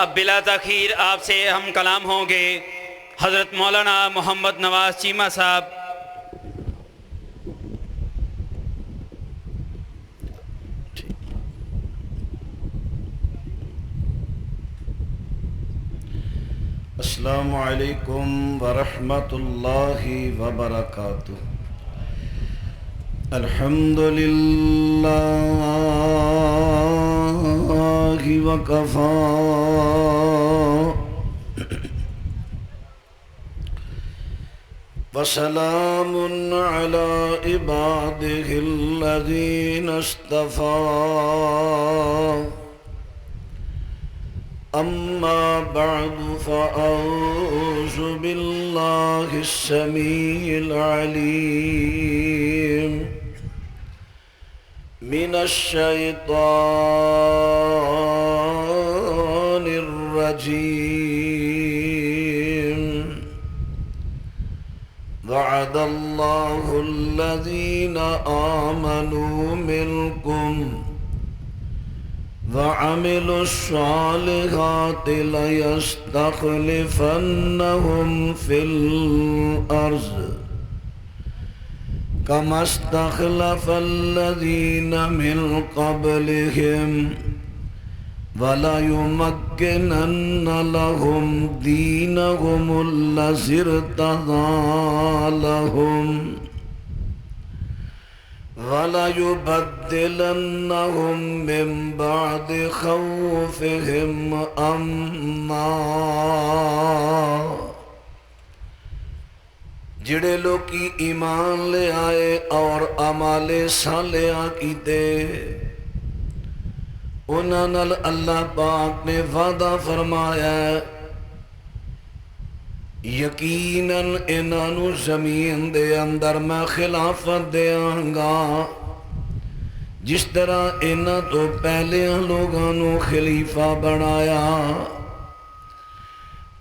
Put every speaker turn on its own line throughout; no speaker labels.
اب بلا تاخیر آپ سے ہم کلام ہوں گے حضرت مولانا محمد نواز چیمہ صاحب۔
السلام علیکم ورحمۃ اللہ وبرکاتہ۔ الحمد للہ وکفی وسلام علی عبادہ الذین اصطفی، اما بعد فاعوذ باللہ السمیع العلیم من الشیطان الرجیم۔ وعد اللہ الذین آمنوا منکم وعملوا الصالحات ليستخلفنهم في الأرض كما استخلف الذين من قبلهم وليمكنن لهم دينهم الذي ارتضى لهم وَلَيُبَدِّلَنَّهُم مِّن بَعْدِ خَوْفِهِمْ أَمْنًا۔ جڑے لوکی ایمان لے آئے اور اعمال صالحہ کیتے، انہاں نال اللہ پاک نے وعدہ فرمایا ہے یقیناً انہوں زمین دے اندر میں خلافت دیاں گا، جس طرح انہوں تو پہلے لوگوں خلیفہ بنایا،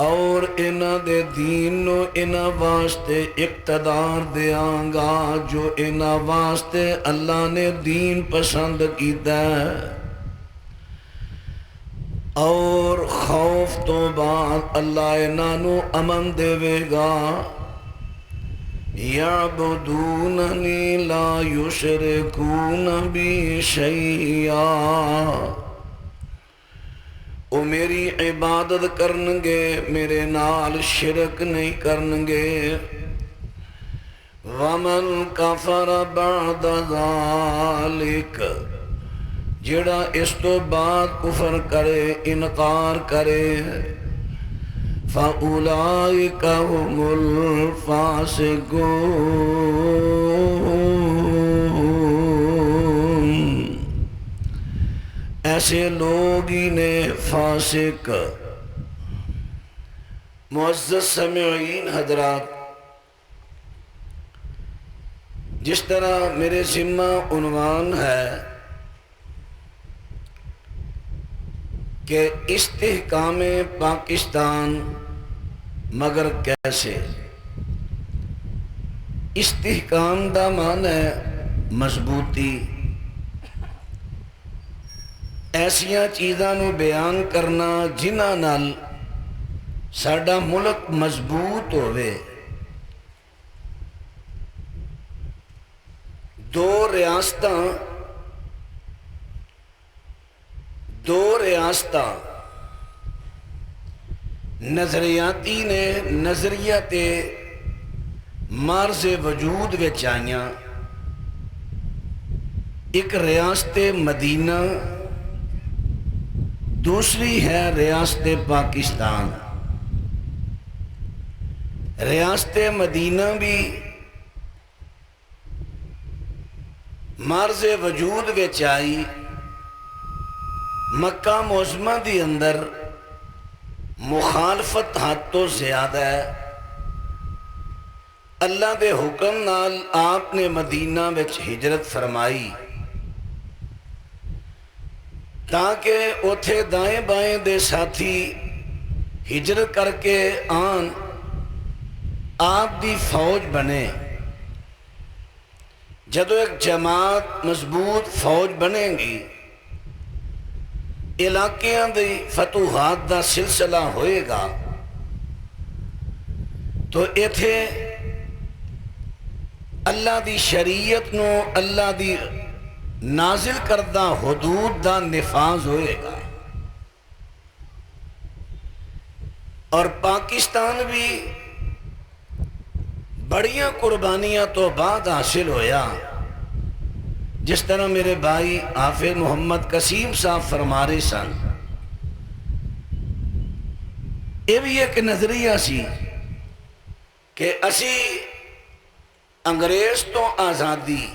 اور انہوں دے دین نو انہوں واسطے اقتدار دیاں گا جو انہوں واسطے اللہ نے دین پسند کیتا ہے، اور خوف تو بعد اللہ انہوں امن دے گا۔ یعبدوننی لا یشرکون بی شیئا، وہ میری عبادت کرنگے، میرے نال شرک نہیں کرنگے۔ ومن کفر بعد ذالک، جڑا اس تو بعد کفر کرے، انکار کرے، فَأُولَئِكَ هُمُ الْفَاسِقُونَ، ایسے لوگ ہی نے فاسق۔ معزز سامعین حضرات، جس طرح میرے ذمہ عنوان ہے کہ استحکام پاکستان، مگر کیسے؟ استحکام دا معنی ہے مضبوطی، ایسیاں چیزاں نو بیان کرنا جنہاں نال ساڈا ملک مضبوط ہوئے۔ دو ریاستاں نظریاتی نے نظریات مارز وجود وچ آئیاں، ایک ریاست مدینہ، دوسری ہے ریاست پاکستان۔ ریاست مدینہ بھی مارز وجود وچ آئی، مکہ معظمہ دی اندر مخالفت حد تو زیادہ ہے۔ اللہ دے حکم نال آپ نے مدینہ وچ ہجرت فرمائی تاکہ اتھے دائیں بائیں دے ساتھی ہجرت کر کے آن آپ دی فوج بنے۔ جدو ایک جماعت مضبوط فوج بنے گی علاقیاں دی فتوحات دا سلسلہ ہوئے گا تو ایتھے اللہ دی شریعت نو اللہ دی نازل کردہ حدود دا نفاذ ہوئے گا، اور پاکستان بھی بڑیاں قربانیاں تو بعد حاصل ہویا، جس طرح میرے بھائی حافظ محمد قسیم صاحب فرما رہے سن، یہ بھی ایک نظریہ سی کہ اسی انگریز تو آزادی،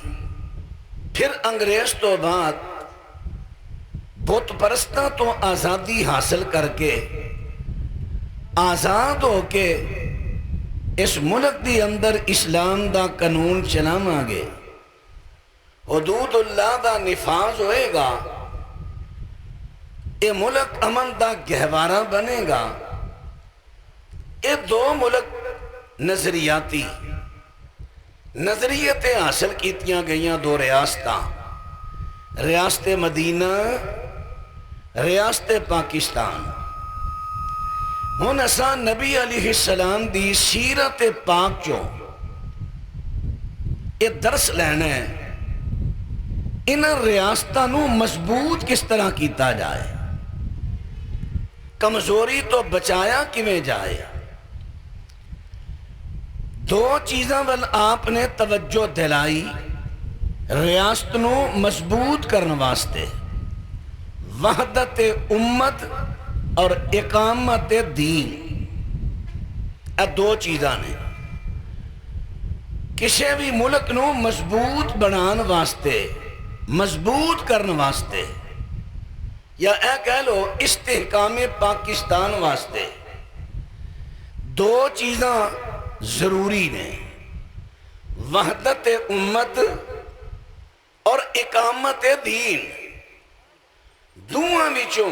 پھر انگریز تو بعد بت پرستاں تو آزادی حاصل کر کے آزاد ہو کے اس ملک دی اندر اسلام دا قانون چلاواں گے، حدود اللہ دا نفاذ ہوئے گا، یہ ملک امن دا گہوارہ بنے گا۔ یہ دو ملک نظریاتی نظریتیں حاصل کیتیاں گئیاں، دو ریاستاں، ریاست مدینہ، ریاست پاکستان۔ ہن اساں نبی علیہ السلام دی سیرت پاک چوں یہ درس لینا ہے، انہاں ریاستاں نو مضبوط کس طرح کیتا جائے، کمزوری تو بچایا کیویں جائے۔ دو چیزاں ول آپ نے توجہ دلائی ریاست نو مضبوط کرنے واسطے، وحدت امت اور اقامت دین، اے دو چیزاں نے کسی بھی ملک نو مضبوط بنان واسطے، مضبوط کرنے واسطے، یا اے کہہ لو استحکام پاکستان واسطے دو چیزاں ضروری نے، وحدت امت اور اقامت دین۔ دونوں وچوں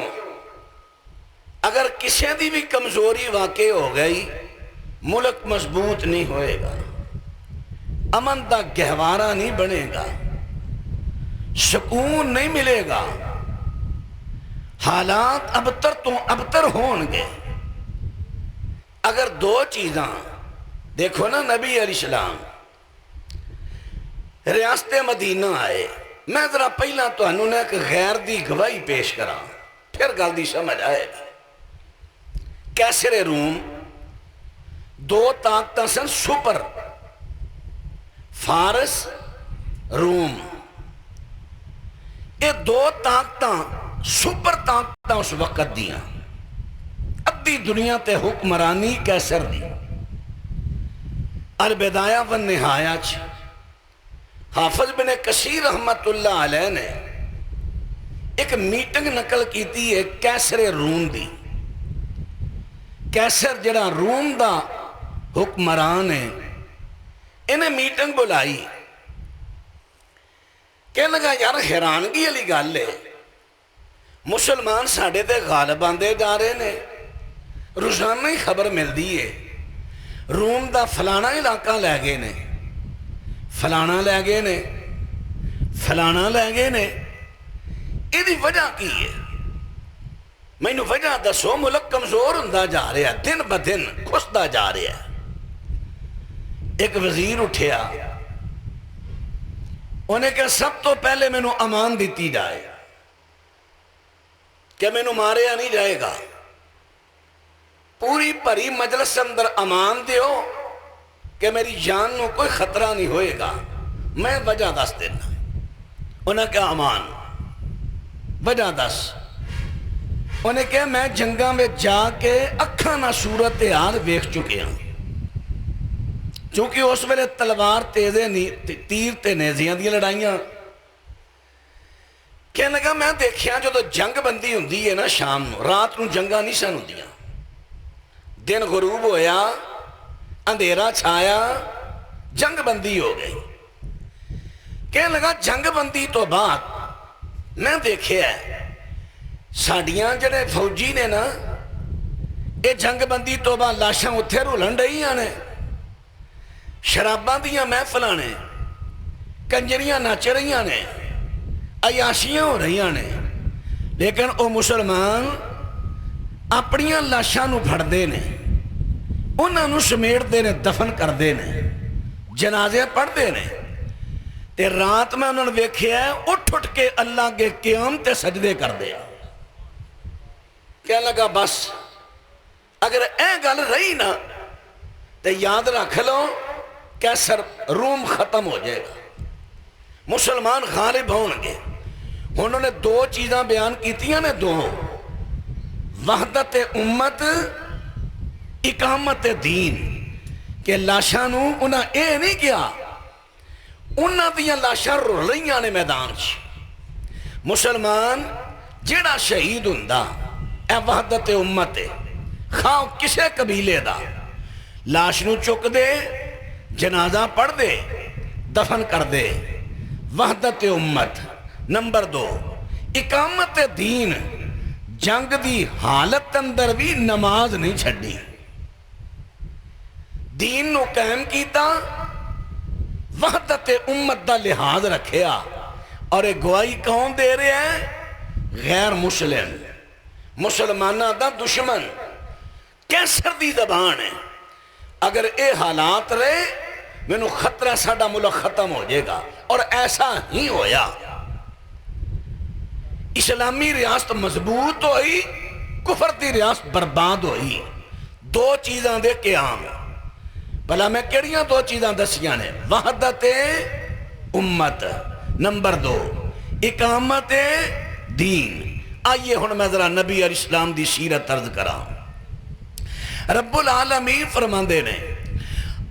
اگر کسی دی بھی کمزوری واقع ہو گئی، ملک مضبوط نہیں ہوئے گا، امن دا گہوارہ نہیں بنے گا، سکون نہیں ملے گا، حالات ابتر تو ابتر ہون گے۔ اگر دو چیزاں دیکھو نا، نبی علیہ السلام ریاست مدینہ آئے، میں ذرا پہلا تو انہوں نے ایک غیر دی گواہی پیش کرا، پھر گل دی سمجھ آئے گی۔ کیسر روم دو طاقتاں سن سپر، فارس روم، یہ دو طاقتاں سپر طاقتاں اس وقت دیاں، ادھی دنیا تے حکمرانی کیسر دی۔ البدایہ والنہایہ حافظ بن کثیر رحمت اللہ علیہ نے ایک میٹنگ نقل کیتی ہے کیسر روم دی۔ کیسر جڑا روم دا حکمران ہے، انہیں میٹنگ بلائی، کہنے لگا یار حیرانگی والی گل ہے، مسلمان ساڈے تے غالب آندے جا رہے نے، روزانہ ہی خبر ملتی ہے روم دا فلانا علاقہ لے گئے نے، فلانا لے گئے نے، فلانا لے گئے نے، یہ دی وجہ کی ہے؟ میں نے وجہ دسو، ملک کمزور ہوندہ جا رہا ہے، دن بدن کھستا جا رہا ہے۔ ایک وزیر اٹھیا، انہیں کہا سب تو پہلے میں نے امان دیتی جائے کہ میں نے ماریا نہیں جائے گا، پوری پری مجلس اندر امان دیو کہ میری جان نو کوئی خطرہ نہیں ہوئے گا، میں وجہ دس دینا۔ انہیں کہا امان، وجہ دس۔ انہیں کہا میں جنگاں میں جا کے اکھاں نہ صورت حال ویکھ چکے ہوں، چونکہ اس ویلے تلوار تیزے تیر تے نیزیاں دی لڑائیاں، کہنے لگا میں دیکھیا جو تو جنگ بندی ہوندی ہے نا شام نو، رات نو جنگاں نہیں سن ہوندیاں، دن غروب ہویا، اندھیرا چھایا، جنگ بندی ہو گئی۔ کہنے لگا جنگ بندی تو بعد میں دیکھیا ہے ساڑیاں جڑے فوجی نے نا، یہ جنگ بندی تو بعد لاشاں اتھے رولن رہی نے، شراباں دیاں محفلاں نے، کنجریاں نچ رہی نے، عیاشیاں ہو رہی نے، لیکن وہ مسلمان اپنیاں لاشاں نو پھڑدے نے، انہاں نو سمیٹدے نے، دفن کردے نے، جنازے پڑھدے نے، تے رات میں انہوں نے ویکھیا ہے اٹھ کے اللہ کے قیام تے سجدے کردے۔ کہنے لگا بس اگر اے گل رہی نا تے یاد رکھ لو کیسر روم ختم ہو جائے گا، مسلمان غالب ہون گے۔ انہوں نے دو چیزاں بیان کیتیاں نے، دو، وحدت امت، اقامت دین، کہ لاشاں نو انہاں اے نہیں کیا، انہاں دیاں لاشاں رول رہیاں نے میدان چ۔ مسلمان جیڑا شہید ہوندا اے وحدت امت ہے، خواہ کسے قبیلے دا، لاش نو چک دے، جنازہ پڑھ دے، دفن کر دے، وحدت امت۔ نمبر دو، اقامت دین، جنگ دی حالت اندر بھی نماز نہیں چھڑی، دین نو قائم کیتا، وحدت امت دا لحاظ رکھیا، اور ایک گواہی کون دے رہے ہیں؟ غیر مسلم، مسلمانہ دا دشمن، کیسر دی زبان ہے۔ اگر اے حالات رہے مینوں خطرہ ساڈا ملک ختم ہو جائے گا، اور ایسا ہی ہویا۔ اسلامی ریاست مضبوط ہوئی، کفر دی ریاست برباد ہوئی۔ دو چیزاں دے قیام، بھلا میں کیڑیاں دو چیزاں دسیاں نے؟ وحدت امت، نمبر دو اقامت دین۔ آئیے ہن میں ذرا نبی علیہ السلام دی سیرت عرض کراں۔ رب العالمین فرماندے نے،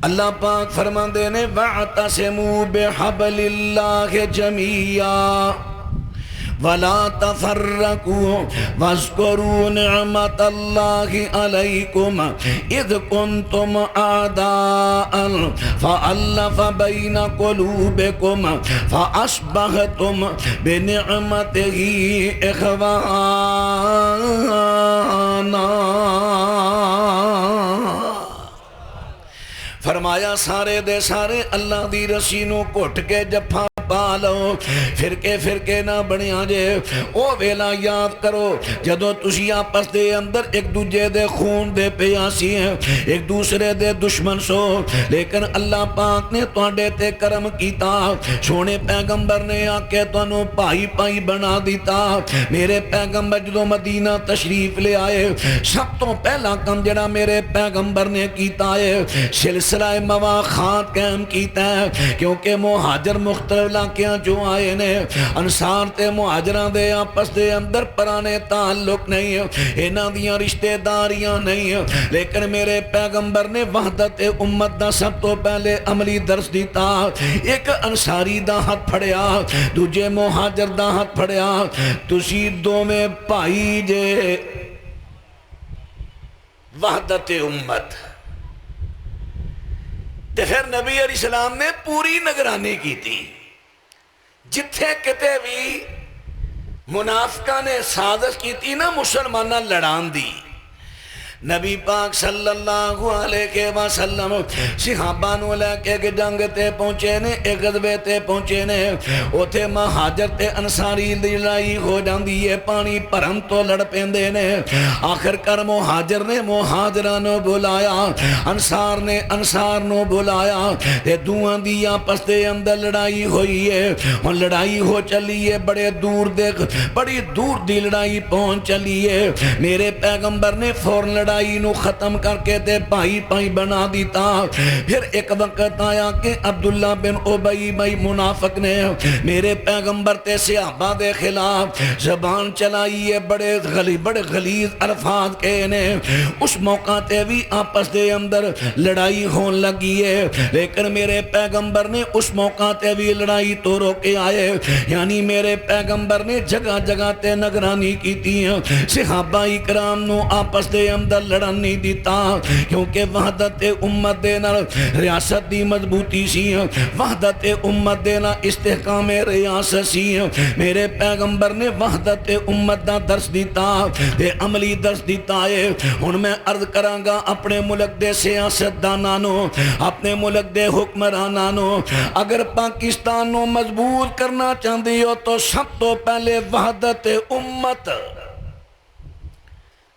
اللہ پاک فرماندے نے وَاعْتَصِمُوا بِحَبْلِ اللَّهِ جَمِيعًا وَلَا تَفَرَّقُوا وَاذْكُرُوا نِعْمَةَ اللَّهِ عَلَيْكُمْ إِذْ كُنْتُمْ أَعْدَاءً فَأَلَّفَ بَيْنَ قُلُوبِكُمْ فَأَصْبَحْتُمْ بِنِعْمَتِهِ إِخْوَانًا۔ فرمایا سارے دے سارے اللہ دی رسینوں گھٹ کے جفا پا لو، فرقے فرقے نہ بنیا جے۔ او ویلا یاد کرو جدو تسی آپس دے اندر ایک دوجے دے خون دے پیاسی ہیں، ایک دوسرے دے دشمن سو، لیکن اللہ پاک نے تواڈے تے کرم کیتا، سونے پیغمبر نے آ کے تانوں بھائی بھائی بنا دیتا۔ میرے پیغمبر جدو مدینہ تشریف لے آئے، سب تو پہلا کم جڑا میرے پیغمبر نے کیتا ہے سلسلہ مواخات قائم کیتا ہے، کیونکہ مہاجر مختلف علاقیاں جو آئے نے، انصار تے مہاجران دے آپس دے اندر پرانے تعلق نہیں ہے، انہاں دیاں رشتہ داریاں نہیں ہے، لیکن میرے پیغمبر نے وحدت امت دا سب تو پہلے عملی درس دیتا۔ ایک انصاری دا ہاتھ پھڑیا، دوجے مہاجر دا ہاتھ پھڑیا، تسی دو میں بھائی جے، وحدت امت۔ تے پھر نبی علیہ السلام نے پوری نگرانی کی تھی، جتھے کتے بھی منافقہ نے سازش کی تھی نا مسلمانہ لڑان دی، نبی پاک صلی اللہ علیہ وسلم صحابہ نو لے کے جنگ تے پہنچے نے، ایک غزوے تے پہنچے نے، اوتھے مہاجر تے انصاری دی لڑائی ہو جاندی ہے، پانی پرم تو لڑ پیندے نے۔ آخر کر مہاجر نے مہاجران نو بلایا، انصار نے انصار نو بلایا، تے دوہاں دی آپس دے اندر لڑائی ہوئی ہے، اور لڑائی ہو چلی ہے، بڑی دور دی لڑائی پہنچ چلی ہے۔ میرے پیغمبر نے فوراً لڑائی نو ختم کر کے تے پائی پائی بنا دیتا۔ پھر ایک وقت آیا کہ عبداللہ بن ابی بھائی منافق نے میرے پیغمبر تے صحابہ دے خلاف زبان چلائی ہے، بڑے غلیظ الفاظ کہے نے۔ اس موقع تے بھی آپس دے اندر لڑائی ہون لگی ہے، لیکن میرے پیغمبر نے اس موقع تے بھی لڑائی تو روکے آئے، یعنی میرے پیغمبر نے جگہ جگہ تے نگرانی کی تھی، صحابہ اکرام نو آپس دے اندر نال لڑن نہیں دیتا کیونکہ وحدت امت دے نال ریاست دی مضبوطی سی وحدت امت دے نال استحکام ریاست سی میرے پیغمبر نے وحدت امت دا درس دیتا تے عملی درس دیتا ہے ہن میں عرض کرانگا اپنے ملک دے سیاست دانانو اپنے ملک دے حکمرانانو اگر پاکستان نو مضبوط کرنا چاہندی ہو تو سب تو پہلے وحدت امت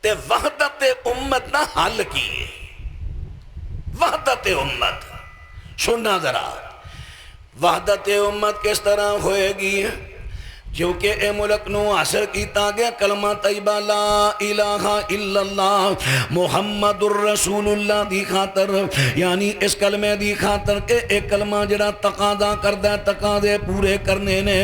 تے وحدت امت نہ حل کیے وحدت امت سننا ذرا وحدت امت کس طرح ہوئے گی کیونکہ اے ملک نو حاصل کیتا گیا کلمہ طیبہ لا الہ الا اللہ محمد الرسول اللہ دی خاطر یعنی اس کلمے دی خاطر کہ ایک کلمہ جڑا تقاضا کردہ ہے تقاضے پورے کرنے نے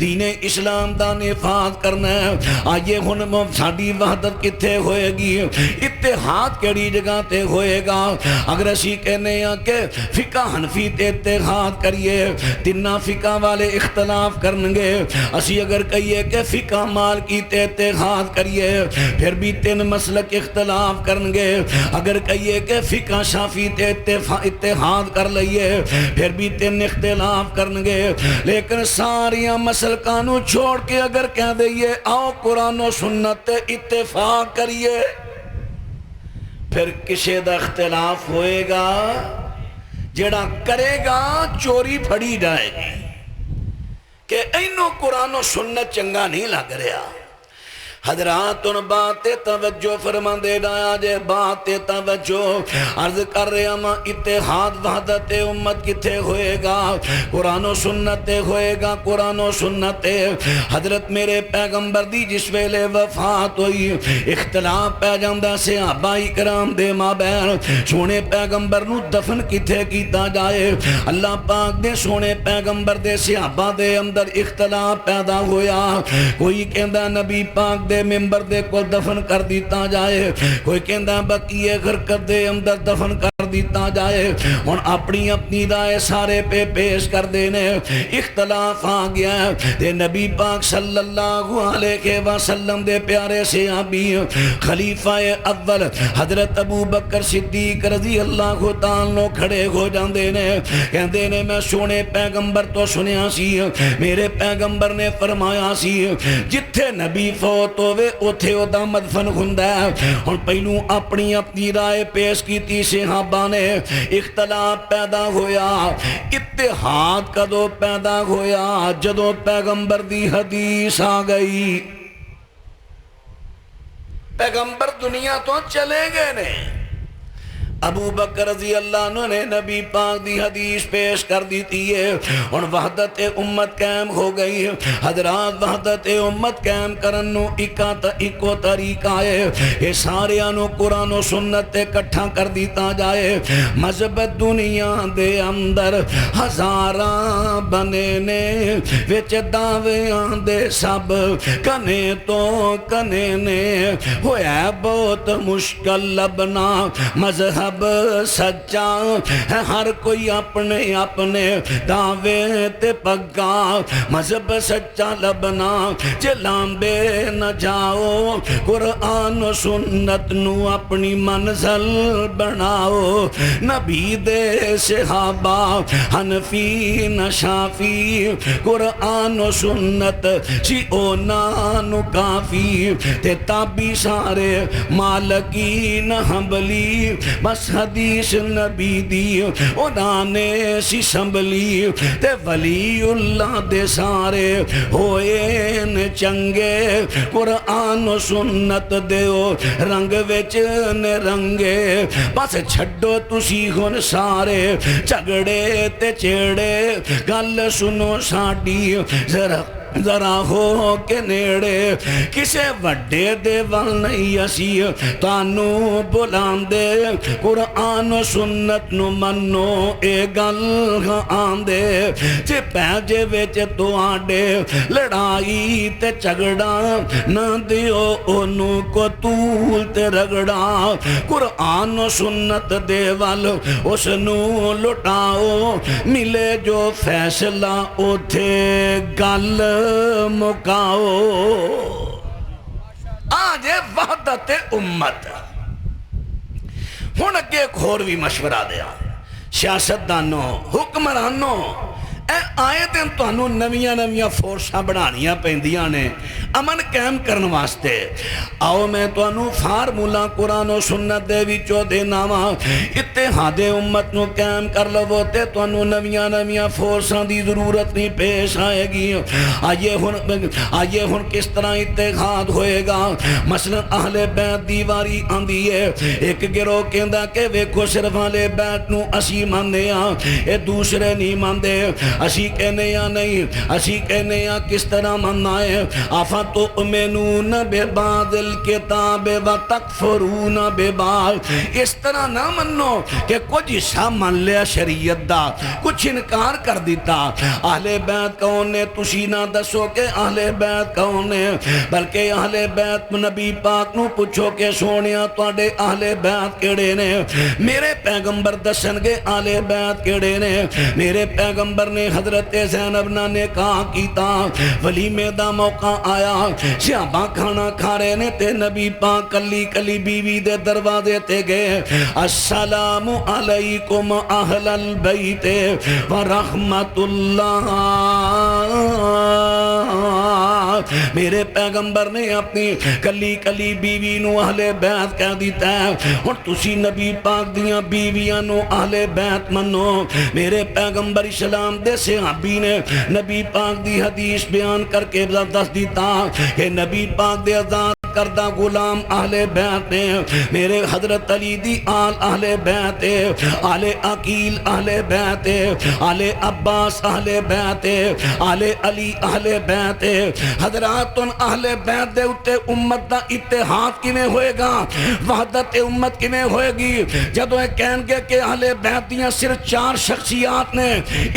دین اسلام دا نفاذ کرنا ہے آئیے ہن ساڈی وحدت کتھے ہوئے گی اتحاد کیڑی جگہ تے ہوئے گا اگر اسی کہنے ہیں کہ فقہ حنفی تے اتحاد کریے تنہ فقہ والے اختلاف کرنگے اسی اگر کہیے کہ فقہ مالکی تے اتحاد کریے پھر بھی تین مسلک اختلاف کرنگے اگر کہیے کہ فقہ شافی تے اتحاد کر لئیے پھر بھی تین اختلاف کرنگے لیکن ساریاں مسلکانوں چھوڑ کے اگر کہہ دئیے آؤ قرآن و سنت اتفاق کریے پھر کسے دا اختلاف ہوئے گا جڑا کرے گا چوری پھڑی جائے گی کہ اینو قرآن و سنت چنگا نہیں لگ رہا حضرات ان بات توجہ فرمان دے ڈایا جے بات توجہ عرض کر رہے ہم اتحاد وحدت امت کتھے ہوئے گا قرآن و سنت ہوئے گا قرآن و سنت حضرت میرے پیغمبر دی جس ویلے وفات ہوئی اختلاف پہ جاندہ صحابہ اکرام دے مابین سونے پیغمبر نو دفن کتھے کیتا جائے اللہ پاک دے سونے پیغمبر دے صحابہ دے اندر اختلاف پیدا ہویا کوئی کہندہ نبی پاک دے ممبر دے کو دفن کر دیتا جائے کوئی کہندہ بقیہ غرقت دے اندر دفن کر دیتا جائے اور اپنی اپنی رائے سارے پہ پیش کر دینے اختلاف آ گیا دے نبی پاک صلی اللہ علیہ وسلم دے پیارے صحابی خلیفہ اول حضرت ابو بکر صدیق رضی اللہ تعالیٰ کھڑے ہو جاندے نے کہندے نے میں سونے پیغمبر تو سنیا سی میرے پیغمبر نے فرمایا سی جتھے نبی فوت ہوئے اتھے او دا مدفن ہندہ اور پہلوں اپنی اپنی رائے پیش کی تی صحابہ نے اختلاف پیدا ہویا اتحاد کدو پیدا ہویا جدو پیغمبر دی حدیث آ گئی پیغمبر دنیا تو چلے گئے نے ابو بکر رضی اللہ عنہ نے نبی پاک دی حدیث پیش کر دیتی ہے اور وحدت امت قائم ہو گئی حضرات وحدت امت قائم کرنو اکو طریقہ ہے یہ سارے انو قرآن و سنت اکٹھا کر دیتا جائے مذہب دنیا دے اندر ہزاراں بنے نے وچ دعویاں دے سب کنے تو کنے نے ہویا بہت مشکل لبنا مذہب سچا ہے ہر کوئی اپنے اپنے دعوے تے پگا مذہب سچا لبنا چلامبے نہ جاؤ قرآن و سنت نو اپنی منزل بناؤ نبی دے صحابہ حنفی نہ شافی قرآن و سنت سی او نانو کافی تے تابی سارے مالکی نہ حنبلی بس حدیث نبی دی اونا نے سی سنبلی تے ولی اللہ دے سارے ہوئے نے چنگے قرآن و سنت دیو رنگ وچ نے رنگے بس چھڑو تسی ہن سارے جھگڑے تے چیڑے گل سنو ساڈی ذرا ہو کے نیڑے کسے وڈے دے ول نہیں اسی تانو بلاندے قرآن و سنت نو منو اے گل آندے جے پیجے وچ تو آڈے لڑائی تے چگڑا نہ دیو انو کو طول تے رگڑا قرآن و سنت دے ول اس نو لٹاؤ ملے جو فیصلہ اوتھے گل مکاؤ آج وحدت امت ہن اگے ایک ہور بھی مشورہ دیا، سیاستدانوں، حکمرانوں، اے آئے دن تانوں نویاں نویاں فورساں بنانیاں پیندیاں نے امن قائم کرن واسطے۔ آؤ میں تانوں فارمولا قرآن و سنت دے وچوں دینا وا، اتحاد امت نو قائم کر لو تے تانوں نویاں نویاں فورساں دی ضرورت نہیں پیش آئے گی۔ آئیے ہن کس طرح اتحاد ہوئے گا؟ مثلا اہل بیت دی واری آندی ہے، ایک گروہ کہندا کہ ویکھو صرف اہل بیت نو اسی ماننے ہاں، اے دوسرے نہیں ماندے۔ اسی کہنے یا نہیں، اسی کہنے یا کس طرح مننا ہے؟ افتؤمنون ببعض الکتاب وتکفرون ببعض۔ اس طرح نہ منو کہ کچھ حصہ من لیا شریعت دا، کچھ انکار کر دیتا۔ اہل بیت کون نے؟ تسی نہ دسو کہ اہل بیت کون نے، بلکہ اہل بیت نبی پاک نو پوچھو کہ سونیا تواڈے اہل بیت کیڑے نے؟ میرے پیغمبر دسن گے اہل بیت کیڑے نے۔ میرے پیغمبر نے حضرت زینب نہ نکاح کیتا، ولیمے دا موقع آیا، صحابہ کھانا کھا رہے نے تے نبی پاک کلی کلی بیوی دے دروازے تے گئے، السلام علیکم اہل البیت ورحمت اللہ۔ میرے پیغمبر نے اپنی کلی کلی بیوی نو اہل بیت کہہ دیتا ہے، اور تسی نبی پاک دیاں بیویاں نو اہل بیت منو۔ میرے پیغمبر اسلام دے صحابی نے نبی پاک دی حدیث بیان کر کے دس دیتا کہ نبی پاک دے آزاد کردہ غلام اہل بیت نے۔ میرے حضرت علی دی آل اہل بیت، آل عقیل اہل بیت، آل عباس اہل بیت، آل علی اہل بیت۔ حضرات اہل بیت دے اتے امت دا اتحاد کیویں ہوئے گا؟ وحدت امت کیویں ہوئے گی؟ جدوں یہ کہیں گے کہ اہل بیت دیاں صرف 4 شخصیات نے،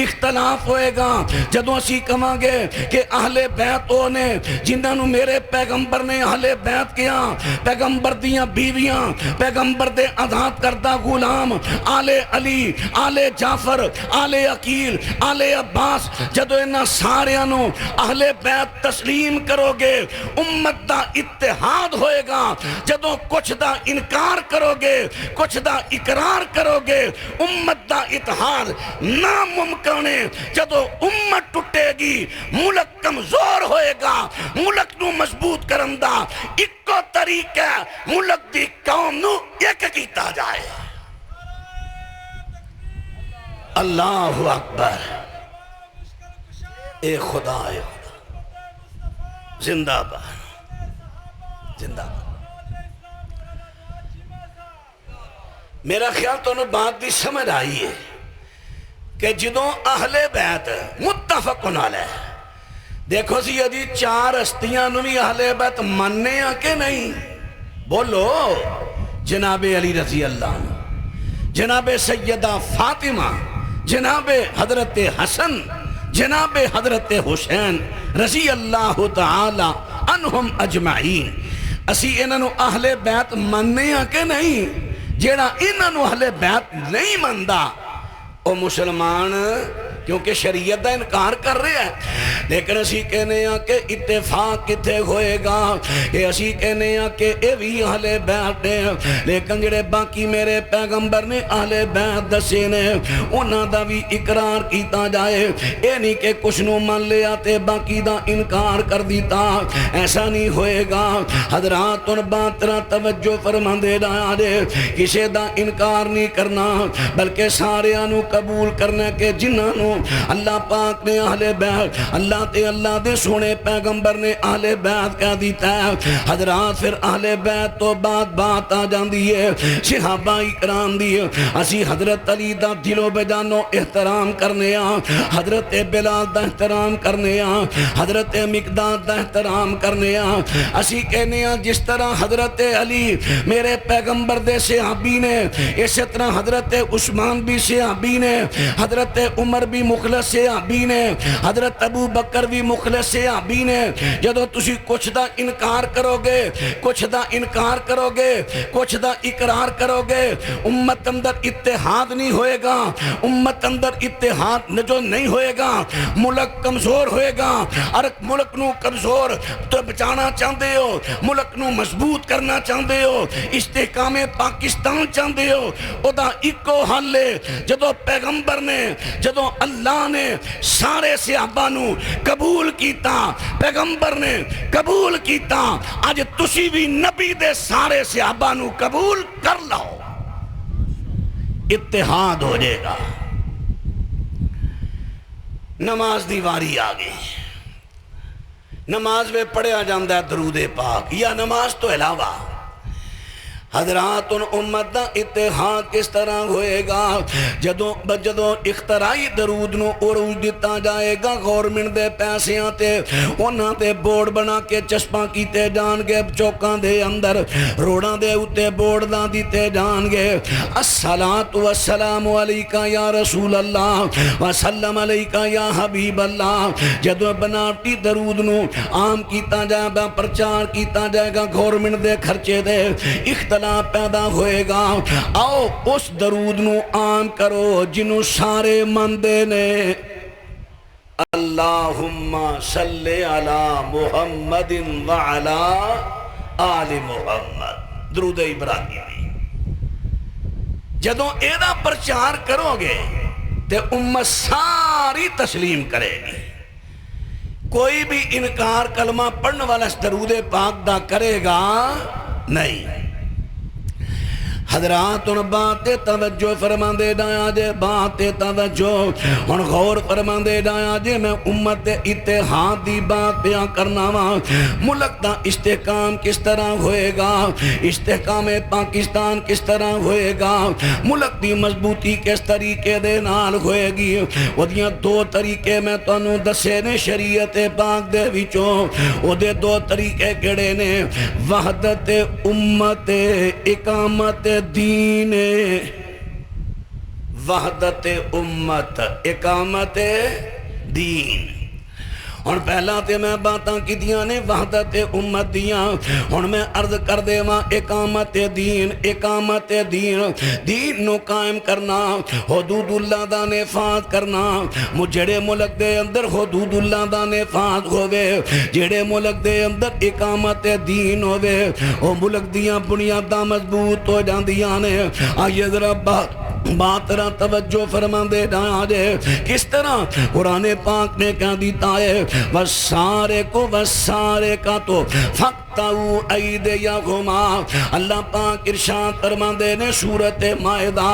اختلاف ہوئے گا۔ جدوں اسی کہاں گے کہ اہل بیت او نے جنہاں نو میرے پیغمبر نے اہل بیت کیا، پیغمبر دیاں بیویاں، پیغمبر دے آزاد کردہ غلام، آل علی، آل جعفر، آل عقیل، آل عباس، جدوں انہاں ساریاں نو اہل بیت تسلیم کرو گے امت دا اتحاد ہوئے گا۔ جدوں کچھ دا انکار کرو گے، کچھ دا اقرار کرو گے، امت دا اتحاد ناممکن ہے۔ جدوں امت ٹوٹے گی ملک کمزور ہوئے گا۔ ملک نو مضبوط کرن دا اکو طریقہ ملک دی قوم نو ایک کیتا جائے۔ اللہ اکبر، اے خدا، اے خدا، زندہ باد، زندہ باد۔ میرا خیال تو انہوں بات بھی سمجھ آئی ہے کہ جدوں اہل بیت متفقن علیہ، دیکھو سی یدی 4 ہستیاں نو بھی اہل بیت مننے ہیں کہ نہیں؟ بولو، جناب علی رضی اللہ عنہ، جناب سیدہ فاطمہ، جناب حضرت حسن، جناب حضرت حسین رضی اللہ تعالی عنہم اجمعین۔ اسی انہوں اہل بیت مننے ہیں کہ نہیں؟ جیڑا انہوں اہل بیت نہیں مندہ او مسلمان، کیونکہ شریعت دا انکار کر رہے ہیں۔ لیکن اسی کہنے ہیں کہ اتفاق کتے ہوئے گا، کہ اسی کہنے ہیں کہ اے بھی اہل بیت ہیں، لیکن جڑے باقی میرے پیغمبر نے اہل بیت دسے نے انہاں دا بھی اقرار کیتا جائے۔ اے نہیں کہ کچھ نو مان لیا تے باقی دا انکار کر دیتا، ایسا نہیں ہوئے گا۔ حضرات ان بات طرح توجہ فرماندے جایا دے، کسے دا انکار نہیں کرنا بلکہ سارے انو قبول کرنا کہ جنہاں نو اللہ پاک نے اہل بیت، اللہ تے اللہ دے سونے پیغمبر نے اہل بیت کہہ دیتا ہے۔ حضرات پھر اہل بیت تو بات آ جاندی ہے صحابہ اکرام دی۔ اسی حضرت علی دا دلو بجانو احترام کرنے آ، حضرت بلال دا احترام کرنے آ، حضرت مقداد دا احترام کرنے آ۔ اسی کہنے آ جس طرح حضرت علی میرے پیغمبر دے صحابی نے، اسی طرح حضرت عثمان بھی صحابی نے، حضرت عمر بھی ਮੁਖਲਸ ਸਹਾਬੀ ਨੇ, حضرت ابو بکر بھی مخلص صحابی نے. جدو تسی کچھ دا انکار کرو گے، کچھ دا انکار کرو گے، کچھ دا اقرار کرو گے، امت اندر اتحاد نہیں ہوئے گا، امت اندر اتحاد جو نہیں ہوئے گا، ملک کمزور ہوئے گا. اور ملک نو کمزور تو بچانا چاہتے ہو، ملک نو مضبوط کرنا چاہتے ہو، استحکام پاکستان چاہتے ہو، او دا ایکو حل ہے. جدو پیغمبر نے، جدو اللہ نے سارے صحابہ نو قبول کیتا، پیغمبر نے قبول کیتا، آج تسی بھی نبی دے سارے صحابہ نو قبول کر لو، اتحاد ہو جائے گا. نماز دی واری آگئی، نماز میں پڑھیا جاندہ ہے درود پاک یا نماز تو علاوہ. حضرات ان امت دا اتحاد کس طرح ہوئے گا؟ جدو اختراعی درود نو عروج دیتا جائے گا، گورنمنٹ دے پیسیاں تے انہاں دے بورڈ بنا کے چشپاں کیتے جان گے، چوکاں دے اندر روڑاں دے اتے بورڈ دا دیتے جان گے، الصلاۃ والسلام علیکہ یا رسول اللہ وسلم علیکہ یا حبیب اللہ. جدو بناوٹی درود نو عام کیتا جائے گا، پرچار کیتا جائے گا، گورنمنٹ دے خرچے دے اختلاف پیدا ہوئے گا. آؤ اس درود نو عام کرو جنہوں سارے مندے نے. اللہم صلی علی محمد وعلا آل محمد، درود ابراہیمی. جدوں ایدہ پرچار کرو گے تے امت ساری تسلیم کرے گی. کوئی بھی انکار کلمہ پڑھنے والا اس درود پاک دا کرے گا نہیں. حضرات ان بات توجہ فرما دے ڈایا جے، بات توجہ ان غور فرما دے ڈایا جے. میں امت اتحاد دی بات بیان کرنا وا. ملک دا استحکام کس طرح ہوئے گا، استحکام پاکستان کس طرح ہوئے گا، ملک دی مضبوطی کس طریقے دے نال ہوئے گی. وہ دیاں دو طریقے میں تو انہوں دسے نے شریعت پاک دے وچوں. وہ دے دو طریقے کڑے نے، وحدت امت، اقامت دین. وحدت امت، اقامت دین. اور پہلا تے میں باتاں کی دیاں نے وحدت امت دیاں. اور میں عرض کر دے ماں اقامت دین، اقامت دین، دین نو قائم کرنا، حدود اللہ دا نفاذ کرنا. جڑے ملک دے اندر حدود اللہ دا نفاذ ہوئے، جڑے ملک دے اندر اقامت دین ہوئے، وہ ملک دیاں بنیاداں مضبوط ہو جاندیاں نے. آئیے ذرا بات را توجہ فرما دے ڈایا جے. کس طرح قرآن پاک نے کہہ دیتا ہے وَسَّارِقُ وَالسَّارِقَةُ فَاقْطَعُوا أَيْدِيَهُمَا. اللہ پاک ارشاد فرما دے نے سورۃ مائدہ،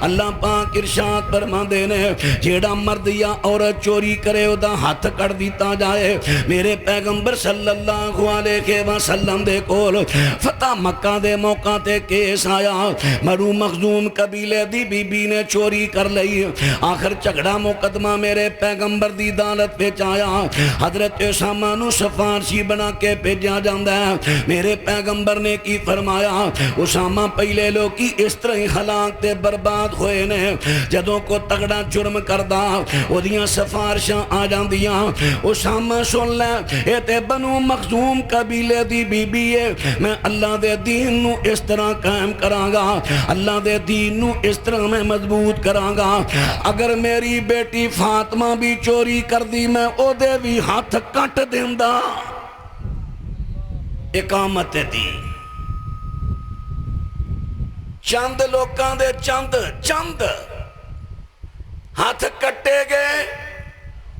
اللہ پاک ارشاد فرما دے نے جیڑا مرد یا عورت چوری کرے او دا ہاتھ کٹ دیتا جائے. میرے پیغمبر صلی اللہ علیہ وسلم دے کول فتح مکہ دے موقع تے کیس آیا. بنو مخزوم قبیلے دی بی بی نے چوری کر لئی. آخر جھگڑا مقدمہ میرے پیغمبر دی عدالت پہ آیا. حضرت اسامہ نو سفارشی بنا کے بھیجا جاندا ہے. میرے پیغمبر نے کی فرمایا اسامہ پہلے لوگ کی اس طرح ہلاک تے برباد ہوئے نے. جدوں کو تگڑا جرم کردہ اودیاں سفارشاں آ جاندیاں. اسامہ سن لے اے تے بنو مخزوم قبیلے دی بی بی ہے، میں اللہ دے دین نو اس طرح قائم کراں گا، اللہ دے دین نو اس طرح میں مضبوط کراں گا. اگر میری بیٹی فاطمہ بھی چوری کر دی میں او دے بھی ہاتھ کٹ دیندہ. اقامت دین. چند لوکاں دے چند ہاتھ کٹے گئے،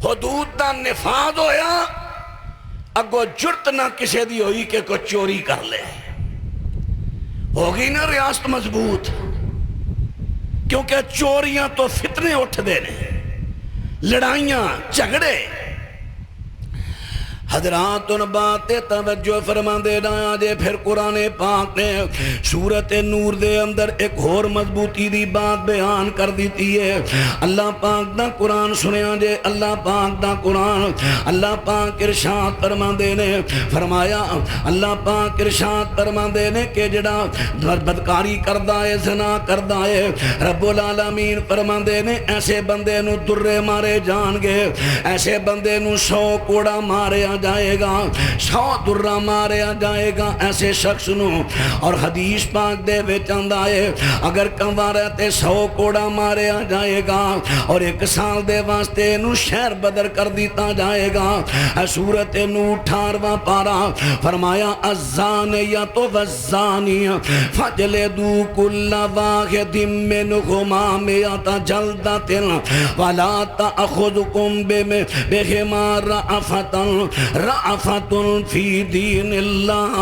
حدود دا نفاذ ہویا. اگو جرت نہ کسے دی ہوئی کہ کوئی چوری کر لے. ہوگی نا ریاست مضبوط، کیونکہ چوریاں تو فتنے اٹھ دے نے، لڑائیاں جھگڑے. حضرات ان بات توجہ فرما دے رہا جے پھر قرآن پاک نے سورت نور دے اندر ایک اور مضبوطی دی بات بیان کر دیتی ہے۔ اللہ پاک دا قرآن سنیا جے، اللہ پاک دا قرآن، اللہ پاک ارشاد فرما دے نے فرمایا، اللہ پاک ارشاد فرما دے نے کہ جڑا بدکاری کردہ ہے، زنا کردہ ہے، رب العالمین فرما دے نے ایسے بندے نو درے مارے جان گے، ایسے بندے نو 100 کوڑا مارے جائے گا، 100 درہ مارے جائے گا ایسے شخص نو۔ اور حدیث پاک دے وچاندا ہے اگر کموارا تے 100 کوڑا مارے جائے گا اور 1 سال دے واسطے نو شہر بدر کر دیتا جائے گا۔ سورت نو 18واں پارا فرمایا الزانیۃ والزانی فاجلدوا کل واحد منہما 100 جلدۃ ولا تأخذکم بہما رأفت فی دین اللہ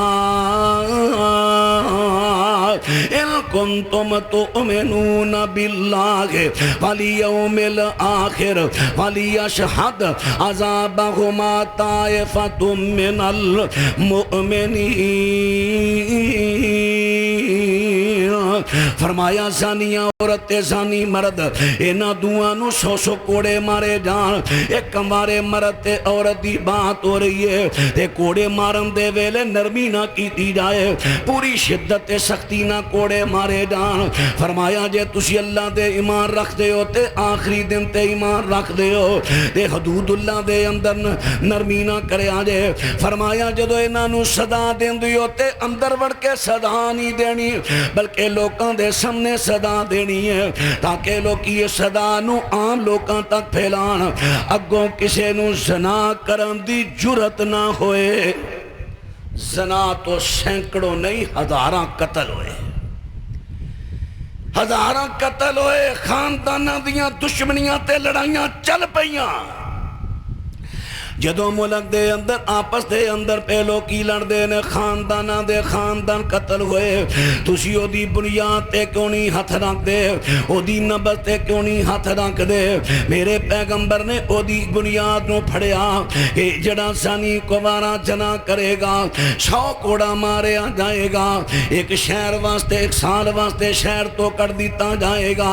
ان کنتم تؤمنون باللہ والیوم الآخر ولیشہد عذابہما طائفۃ من المؤمنین۔ فرمایا زانیہ عورت زانی مرد اینا دوانو 100 کوڑے مارے جان۔ ایک کمارے مرد تے عورت دی بات ہو رہی ہے تے کوڑے مارن دے ویلے نرمی نہ کیتی جائے، پوری شدت سختی نہ کوڑے مارے جان۔ فرمایا جے تسی اللہ دے ایمان رکھ دے ہو تے آخری دن تے ایمان رکھ دے ہو تے حدود اللہ دے اندر نرمی نہ کرے آجے۔ فرمایا جدو انہوں صدا دین دیو تے اندر وڑ کے صدا نہیں دینی بلکہ لوکاں دے سامنے صدا دینی ہے تاکہ لوگ یہ صدا نو عام لوکاں تک پھیلان، اگوں کسے نو زنا کرن دی جرت نہ ہوئے۔ زنا تو سینکڑوں نہیں 1000 قتل ہوئے، 1000 قتل ہوئے، خاندانہ دیاں دشمنیاں تے لڑائیاں چل پئیاں۔ جدو ملک دے اندر آپس دے اندر پہلو کی لڑ دے نے خاندانہ دے خاندان قتل ہوئے، تسی او دی بنیاد تے کیوں نہیں ہاتھ رکھ دے، او دی نبض تے کیوں نہیں ہاتھ رکھ دے۔ میرے پیغمبر نے او دی بنیاد نو پھڑیا کہ جڑا زانی کوارا جنا کرے گا 100 کوڑا مارے جائے گا، 1 شہر واسطے 1 سال واسطے شہر تو کر دیتا جائے گا۔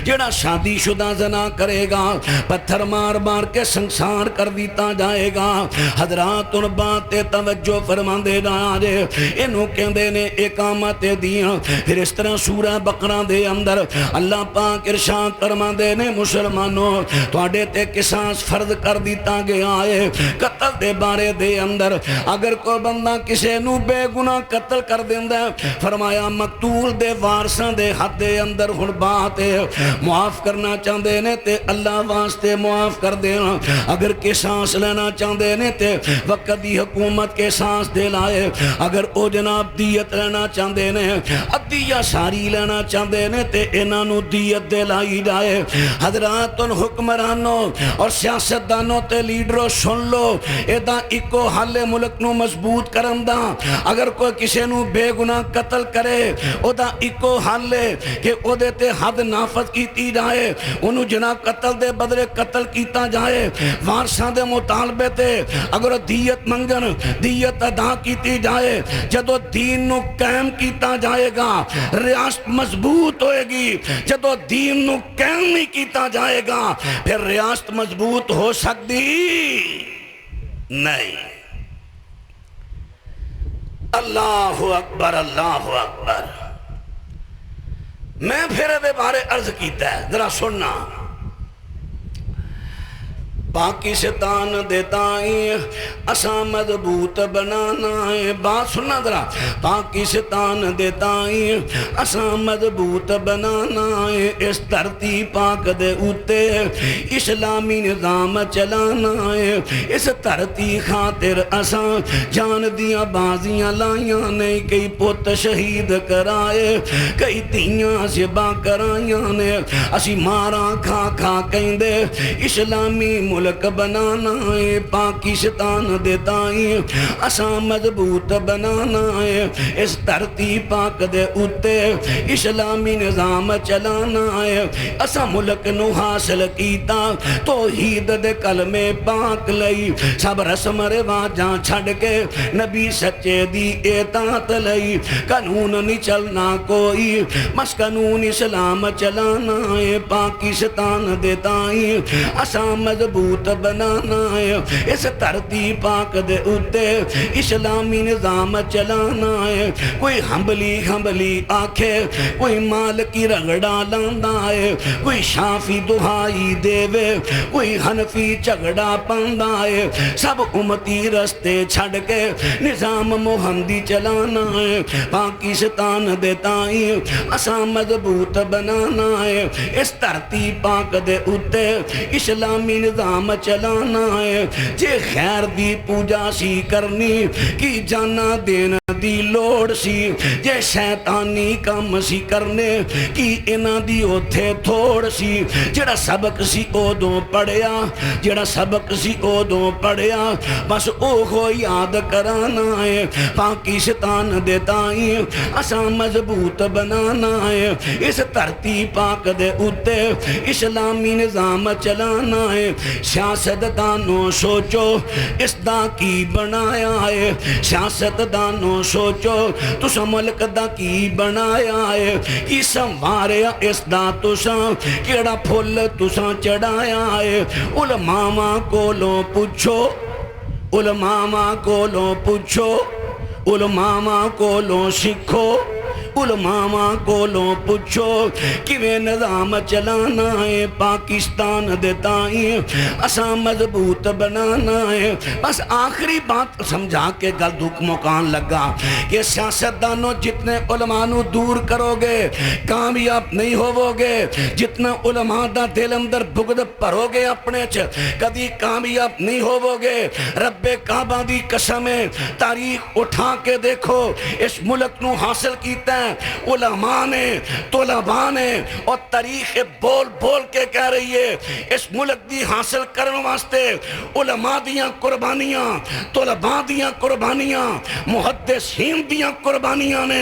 جڑا شادی شدہ زنا کرے گا پتھر مار مار کے سنسار کر دیتا جائے گا۔ حضرات ان باتیں توجہ فرما دے جائے، انہوں کہندے نے اقامت دیاں۔ پھر اس طرح سورہ بقرہ دے اندر اللہ پاک ارشاد فرما دے نے مسلمانوں تواڈے تے قصاص فرض کر دیتا گیا ہے قتل دے بارے دے اندر۔ اگر کوئی بندہ کسے نو بے گناہ قتل کر دیندا ہے فرمایا مقتول دے وارثاں دے حد دے اندر ہن بات ہے معاف کرنا چاہندے نے تے اللہ واسطے معاف کر دینا، اگر قصاص لینا چاہندے نے تے وقت دی حکومت کے سانس دے لائے، اگر او جناب دیت لینا چاہندے نے عدیہ ساری لینا چاہندے نے تے انہاں نو دیت دے لائی جائے۔ حضرات ان حکمرانوں اور سیاستدانوں تے لیڈروں سن لو، ایدہ ایکو حل ملک نو مضبوط کرن دا، اگر کوئی کسے نو بے گناہ قتل کرے او دا ایکو حل ہے کہ او دے تے حد نافذ کیتی جائے، انہوں جناب قتل دے بدلے قتل کیتا جائے۔ وارثاں دے مطالبے تے اگر دیت منگن دیت ادا کیتی جائے، جدو دین نو قائم کیتا جائے گا ریاست مضبوط ہوئے گی، جدو دین نو قائم نہیں کیتا جائے گا پھر ریاست مضبوط ہو سکتی نہیں۔ اللہ اکبر اللہ اکبر۔ میں پھر دے بارے عرض کیتا ہے ذرا سننا۔ پاکستان دیتائیں اساں مضبوط بنانا ہے، بات سننا ذرا، پاکستان دیتائیں اساں مضبوط بنانا ہے، اس دھرتی پاک دے اُتے اسلامی نظام چلانا ہے، اس دھرتی خاطر اساں جان دیاں بازیاں لائیاں نے، کئی پوت شہید کرائے، کئی تیاں زبا کرائیاں نے، اسی ماراں کھا آکھا کہندے اسلامی ملک بنانا ہے پاکستان دے تائیں اساں مضبوط بنانا ہے اس دھرتی پاک دے اتے اسلامی نظام چلانا ہے اساں ملک نو حاصل کیتا توحید دے کلمے پاک لئی سب رسم رواجاں چھڑ کے نبی سچے دی اطاعت لئی قانون نہیں چلنا کوئی بس قانون اسلام چلانا ہے پاکستان دے تائیں اساں مضبوط بنانا ہے اس دھرتی پاک دے اتے اسلامی نظام چلانا ہے کوئی ہمبلی آکھے کوئی مال کی رگڑا لاندہ ہے کوئی شافی دہائی دیوے کوئی حنفی جھگڑا پاندہ ہے سب امتی رستے چھڑ کے نظام محمدی چلانا ہے پاکستان دے تائیں اساں مضبوط بنانا ہے اس دھرتی پاک دے اتے اسلامی نظام چلانا ہے جے خیر دی پوجا سی کرنی کی جانا دینا دی لوڑ سی جے شیطانی کام سی کرنے کی انہ دی اوتھے تھوڑ سی جڑا سبق سی اودوں پڑھیا جڑا سبق سی اودوں پڑھیا بس اوہو یاد کرانا ہے پاکستان دے تائیں اساں مضبوط بنانا ہے اس دھرتی پاک دے اتے اسلامی نظام چلانا ہے سیاست دانوں سوچو اس دا کی بنایا ہے سیاست دانوں سوچو تسا ملک دا کی بنایا ہے کی سنواریا اس دا تسا کیڑا پھول تسا چڑھایا ہے علماء کولوں پوچھو علماء کولوں پوچھو علماء کولوں سکھو علماء کولوں پوچھو کیویں نظام چلانا ہے پاکستان دے تائیں اساں مضبوط بنانا ہے بس آخری بات سمجھا کے گل دکھ مکان لگا کہ سیاستدانوں جتنے علماء نو دور کرو گے کامیاب نہیں ہوو گے جتنا علماء دا دل اندر بغض پرو گے اپنے کدی کامیاب نہیں ہوو گے رب کعبہ دی قسم تاریخ اٹھا کے دیکھو اس ملک نو حاصل کیتا ہے علماء نے طلباء نے اور تاریخ بول بول کے کہہ رہی ہے اس ملک دی حاصل کرنے واسطے علماء دیاں قربانیاں طلباء دیاں قربانیاں محدثین دیاں قربانیاں نے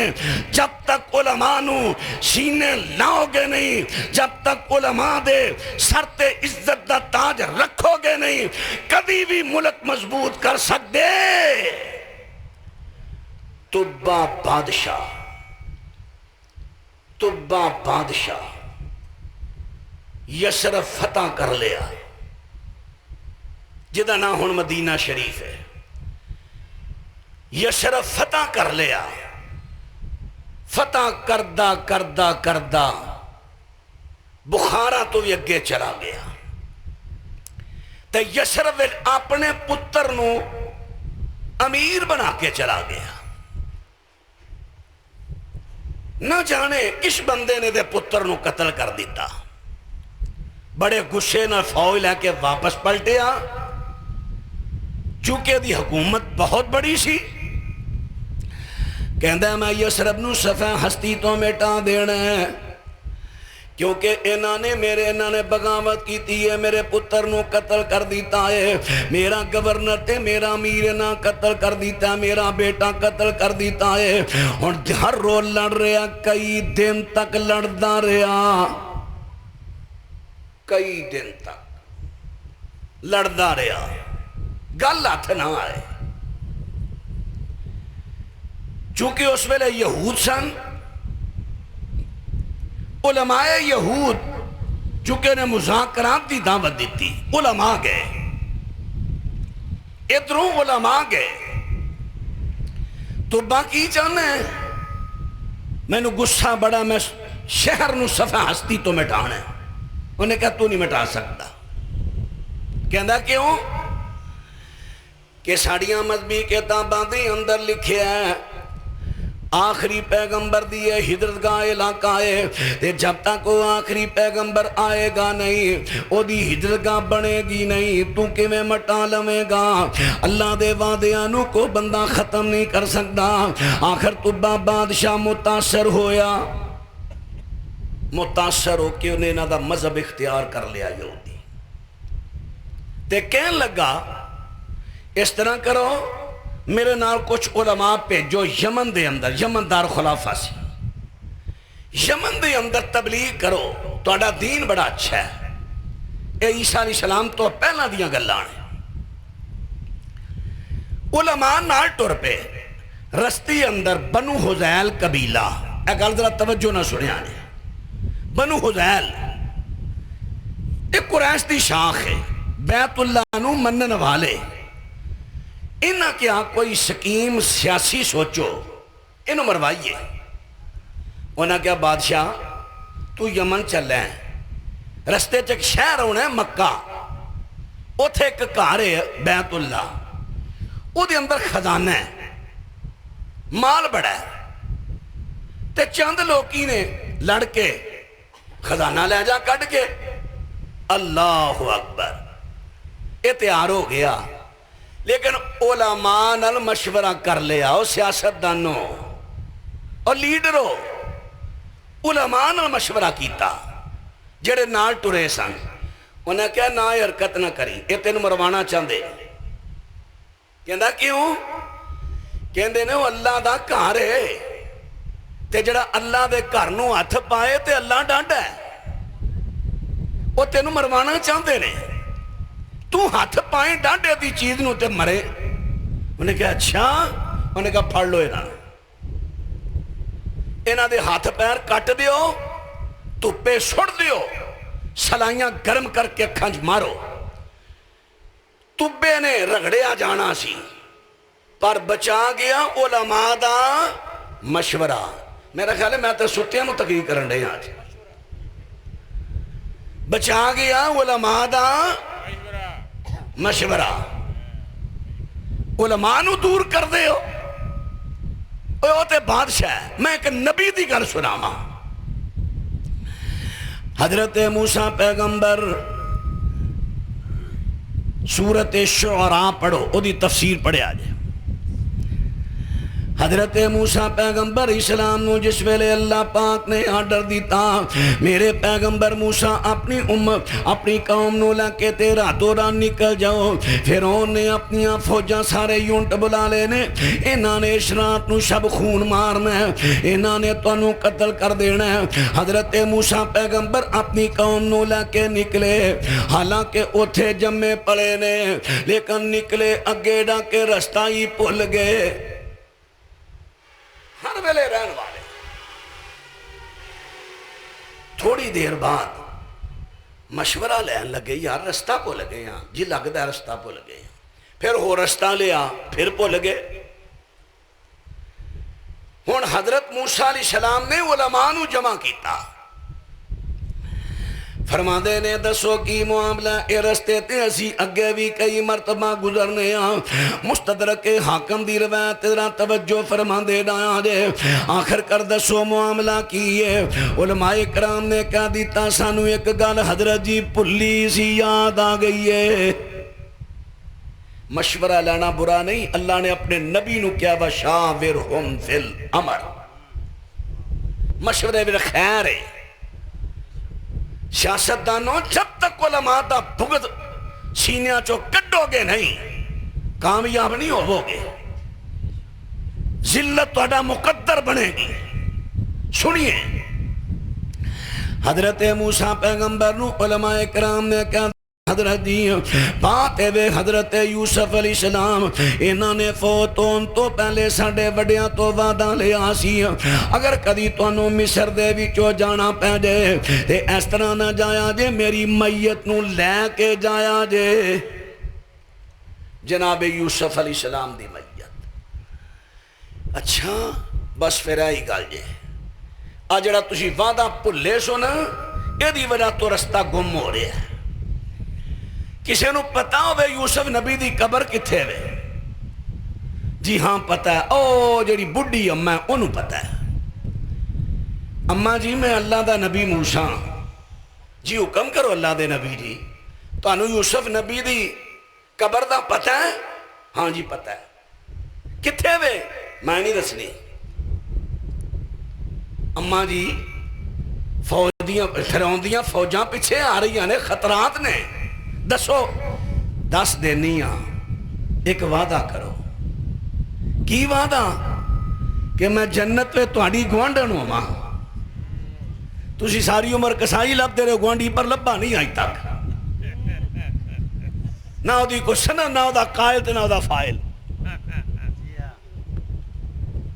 جب تک علماء نو سینے لاؤ گے نہیں جب تک علماء دے سر تے عزت دا تاج رکھو گے نہیں کبھی بھی ملک مضبوط کر سکتے تبا بادشاہ یسرف فتح کر لیا جدہ نا ہون مدینہ شریف ہے یسرف فتح کر لیا فتح کردہ بخارا تو بھی اگے چلا گیا تے یسرف اپنے پتر نو امیر بنا کے چلا گیا نہ جانے اس بندے نے دے پتر نو قتل کر دیتا بڑے غصے نہ فوج لے کے واپس پلٹیا چونکہ دی حکومت بہت بڑی سی کہندہ میں یسرف نو صفحہ ہستی تو مٹا دینا ہے کیونکہ انہوں نے بغاوت کی تھی ہے میرے پتر نو قتل کر دیتا ہے میرا گورنر تے میرا امیر نہ قتل کر دیتا ہے میرا بیٹا قتل کر دیتا ہے اور ہر روز لڑ رہا کئی دن تک لڑدا رہا کئی دن تک لڑدا رہا گل ہاتھ نہ آئے چونکہ اس ویلے یہود سن علماء یہود چونکہ نے مذاکرات دی دعوت دیتی علماء گئے ادھروں علماء گئے تو باقی چاہنا ہے میں نے غصہ بڑا میں شہر نو صفحہ ہستی تو مٹانا ہے انہیں کہا تو نہیں مٹا سکتا کہندہ کیوں کہ ساڑیاں مذہبی کتاباں دے اندر لکھے ہیں آخری پیغمبر دیئے ہجرتگاہ علاقہ ہے تے جب تک وہ آخری پیغمبر آئے گا نہیں او دی ہجرتگاہ بنے گی نہیں تو کہ میں مٹا لویں گا اللہ دے وعدیانوں کو بندہ ختم نہیں کر سکتا آخر تو بادشاہ متاثر ہویا متاثر ہو کے انہیں انہوں دا مذہب اختیار کر لیا یہودی تے کہن لگا اس طرح کرو میرے نال کچھ علماء بھیجو یمن دے اندر، یمن دار خلافہ سی، یمن دے اندر تبلیغ کرو، تہاڈا دین بڑا اچھا ہے، اے عیسیٰ علیہ السلام تو پہلا دیاں گلاں نے۔ علماء نال ٹر پے، رستی اندر بنو حذیل قبیلہ، اے گل ذرا توجہ نہ سنیا نے، بنو حذیل ایک قریش دی شاخ ہے، بیت اللہ نو منن والے، انہاں کیا کوئی سکیم سیاسی سوچو انہوں مروائیے۔ انہاں کیا بادشاہ تو یمن چل ہے، رستے چک شہر ہونا ہے مکہ، اتھے ایک گھر ہے بیت اللہ، او دے اندر خزانہ ہے، مال بڑا ہے، تے چند لوکی نے لڑ کے خزانہ لے جا کٹ کے، اللہ اکبر، یہ تیار ہو گیا، لیکن علماء نال مشورہ کر لیا، او سیاست دانوں اور لیڈروں، علماء نال مشورہ کیتا جڑے نال ٹرے سن، انہیں کہا نہ حرکت نہ کری، یہ تینوں مروانا چاہتے، کہندا کیوں؟ کہندے نے وہ اللہ دا گھر ہے، تے جڑا اللہ دے گھر نو ہاتھ پائے تے اللہ ڈانڈا ہے، وہ تینوں مروانا چاہتے نے، تو ہاتھ پائیں ڈانڈے دی چیز نو تے مرے۔ انہیں کہا اچھا، انہیں کہا پھڑ لو انہاں دے ہاتھ پیر کٹ دیو، تپے سڑ دیو، سلائیاں گرم کر کے کھنج مارو۔ تبے نے رگڑیا جانا سی پر بچا گیا علماء دا مشورہ۔ میرا خیال ہے میں تے ستیاں نو تقریر کرن دے آج، بچا گیا علماء دا مشورہ، علماء نو دور کر دے ہو، او تے بادشاہ ہے۔ میں ایک نبی دی گل سناواں، حضرت موسیٰ پیغمبر، سورت شعراء پڑھو، او دی تفسیر پڑھے آجے۔ حضرت موسیٰ پیغمبر اسلام نو جس ویلے اللہ پاک نے آرڈر دیتا میرے پیغمبر موسیٰ اپنی قوم نو لکے تیرا دورہ نکل جاؤ، فیرون نے اپنی فوجاں سارے یونٹ بلا لینے، انہاں نے اشرات نو شب خون مارنا ہے، انہاں نے تو انہوں قتل کر دینا ہے۔ حضرت موسیٰ پیغمبر اپنی قوم نو لکے نکلے، حالانکہ اتھے جمے پڑے نے، لیکن نکلے اگے ڈا کے رستہ ہی پھل گئے۔ ہر ویلے رہن والے، تھوڑی دیر بعد مشورہ لین لگے، یار رستہ بھول گئے ہیں، جی لگتا ہے رستہ بھول گئے ہیں، پھر ہو رستہ لیا، پھر بھول گئے۔ ہن حضرت موسیٰ علیہ السلام نے علماء نو جمع کیتا، فرما دے نے دسو کی معاملہ، اے رستے تے اسی اگے بھی کئی مرتبہ گزرنے ہاں۔ مستدرک حاکم دی روایت تیرا توجہ فرما دے ڈایا جے، آخر کر دسو معاملہ کیے۔ علماء کرام نے کہا دیتا سانو ایک گل حضرت جی پلی سی یاد آ گئی ہے۔ مشورہ لینا برا نہیں، اللہ نے اپنے نبی نو کیا وَشَاوِرْهُمْ فِي الْأَمْرِ، مشورے بھی خیر ہے۔ سیاست دانوں جب تک علماء دا بغض سینیاں چو کڈو گے نہیں کامیاب نہیں ہو گے، ذلت تہاڈا مقدر بنے گی۔ سنیے حضرت موسیٰ پیغمبر نو علماء کرام نے کہا حضرت جی بات ہے حضرت یوسف علیہ السلام، انہاں نے فوت ہون تو پہلے ساڈے وڈیاں تو وعدہ لیا سی، اگر کدی تانوں مصر دے وچوں جانا پے جے تے اس طرح نہ جایا جے میری میت نو لے کے جایا جے۔ جناب یوسف علیہ السلام دی میت، اچھا بس پھر آئی گل جے آ جڑا تسی وعدہ بھلے سو نا، اے دی وجہ تو رستہ گم ہو رہا ہے۔ کسی نو پتا ہوئے یوسف نبی دی قبر کتھے وے؟ جی ہاں پتا ہے، او جڑی بڈھی اماں انہوں پتا ہے، اماں جی میں اللہ دا نبی موسیٰ، جی حکم کرو اللہ دے نبی جی، تو انہوں یوسف نبی دی قبر دا پتا ہے؟ ہاں جی پتا ہے۔ کتھے وے؟ میں نہیں دسنی۔ اماں جی فراؤندیاں فوجاں پیچھے آ رہی نے، خطرات نے، دسو، دس دینی ایک وعدہ کرو۔ کی وعدہ؟ کہ میں جنت میں تہاڈی گوانڈن ہواں۔ تسی ساری عمر کسائی لب دے رہے ہو، گوانڈی پر لبا نہیں آئی تک، نہ او دی کو سنہ، نہ او دا قائل تے نہ او دا فائل۔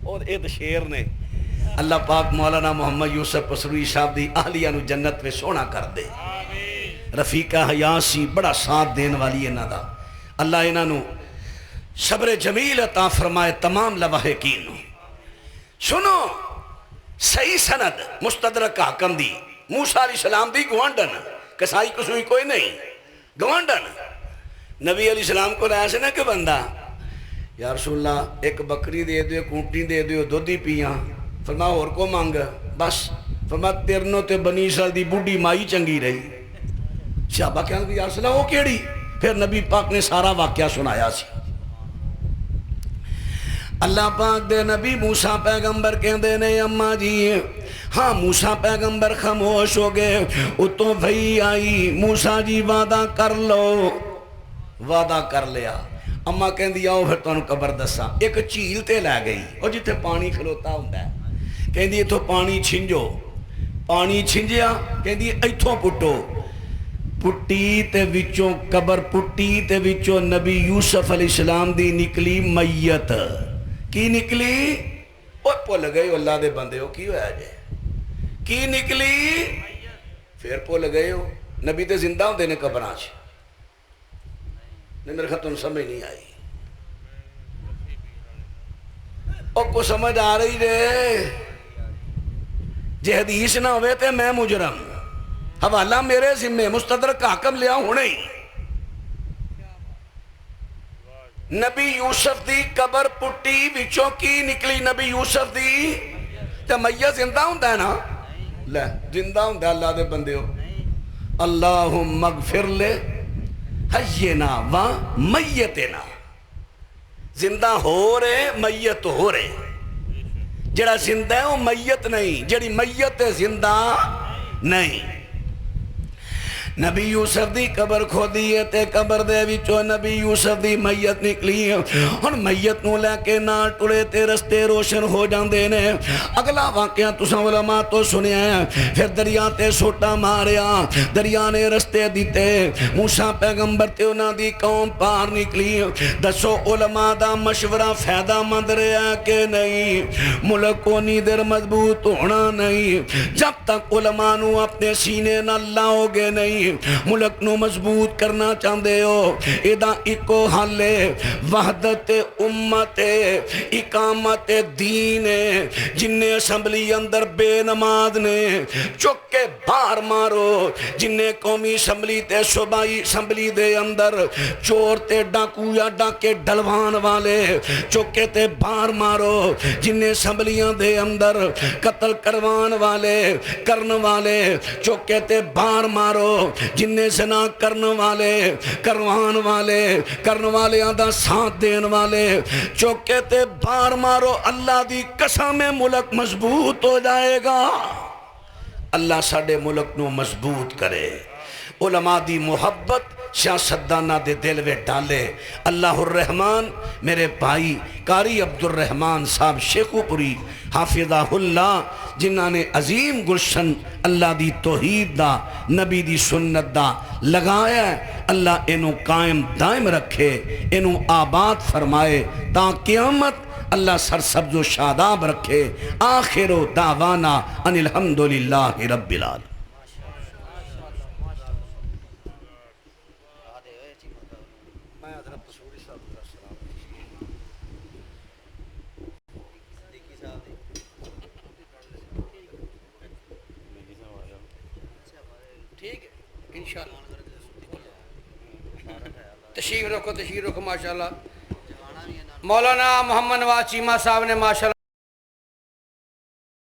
اور ایک شیر نے اللہ پاک مولانا محمد یوسف پسروی صاحب دی اہلیہ نو جنت میں سونا کر دے۔ رفیقہ حیاسی بڑا ساتھ دین والی انہاں دا، اللہ انہاں نو صبر جمیل عطا فرمائے تمام لواحقین نو۔ سنو، صحیح سند مستدرک حاکم دی، موسیٰ علیہ السلام دی گوانڈن، کسائی کسوئی کوئی نہیں، گوانڈن۔ نبی علیہ السلام کو رہا سے نا کہ بندہ یا رسول اللہ ایک بکری دے دیو، ایک اونٹی دے دیو، دودھی پیاں، فرما اور کو مانگ، بس فرما تیرنوں تے بنی اسرائیل دی بوڑھی مائی چنگی رہی۔ صحابہ کہنے کہ یا رسول اللہ وہ کیڑی؟ پھر نبی پاک نے سارا واقعہ سنایا سی۔ اللہ پاک دے نبی موسیٰ پیغمبر کہندے نے اماں جی ہاں موسیٰ پیغمبر خاموش ہو گئے، اتوں بھئی آئی، موسیٰ جی وعدہ کر لو، وعدہ کر لیا۔ اماں کہندی آؤ پھر تانوں قبر دساں، ایک جھیل تے لے گئی اور جتھے پانی کھلوتا ہوندا ہے، کہندی ایتھوں پانی چھنجو، پانی چھنجیا، کہندی ایتھوں پٹو، پٹی تے وچوں قبر پٹی تے وچوں نبی یوسف علیہ السلام دی نکلی میت۔ کی نکلی؟ اوہ پھول گئے اللہ دے بندے ہو، کی ہویا جے؟ کی نکلی؟ پھر پھول گئے ہو، نبی تے زندہ ہوندے نے قبراں چ۔ نہیں میرے خطوں سمجھ نہیں آئی، اور کو سمجھ آ رہی رہے جے حدیث نہ ہوئے تے میں مجرم، حوالہ میرے ذمہ، مستدرک حاکم لیا ہونے ہی۔ نبی یوسف دی قبر پٹی وچوں کی نکلی نبی یوسف دی تے میت زندہ ہوندہ ہے نا، لے زندہ ہوندہ اللہ دے بندے ہو۔ اللہم اغفر لے حینا و میتنا، زندہ ہو رہے میت ہو رہے، جڑا زندہ ہے وہ میت نہیں، جڑی میت ہے زندہ نہیں۔ نبی یوسف دی قبر کھو دیئے تے قبر دے وچوں نبی یوسف دی میت نکلی، اور میت نو لے کے نہ ٹڑے تے رستے روشن ہو جاندے نے۔ اگلا واقعہ تساں علماء تو سنیا ہے، پھر دریا تے سوٹا ماریا، دریا نے رستے دیتے، موسیٰ پیغمبر تے انہاں دی قوم پار نکلی۔ دسو علماء دا مشورہ فائدہ مند رہا کہ نہیں؟ ملک کو نیدر مضبوط ہونا نہیں جب تک علماء نو اپنے سینے نہ لاؤ گے نہیں۔ ملک نو مضبوط کرنا چاہندے ہو، ایدہ ایکو حل ہے، وحدت امت، اقامت دین، جنہیں اسمبلی اندر بے نماز نے چک کے باہر مارو، جنہیں قومی اسمبلی تے صوبائی اسمبلی دے اندر چور تے ڈاکو یا ڈاکے ڈلوان والے چکے تے باہر مارو، جنہیں اسمبلیاں دے اندر قتل کروان والے چکے تے باہر مارو، جنہیں زنا کرن والے آدھا ساتھ دین والے چوکے تے بار مارو۔ اللہ دی قسم ملک مضبوط ہو جائے گا۔ اللہ ساڑے ملک نو مضبوط کرے، علماء دی محبت سیاستدانہ دے دل وے ڈالے۔ اللہ الرحمن میرے بھائی قاری عبد الرحمن صاحب شیخو پوری حافظہ اللہ، جنہاں نے عظیم گلشن اللہ دی توحید دا نبی دی سنت دا لگایا ہے، اللہ انہوں قائم دائم رکھے، انہوں آباد فرمائے تا قیامت اللہ سرسبز و شاداب رکھے۔ آخر دعوانا ان الحمدللہ رب العالمین۔
تشریف رکھو ماشاءاللہ۔ مولانا محمد نواز چیمہ صاحب نے ماشاءاللہ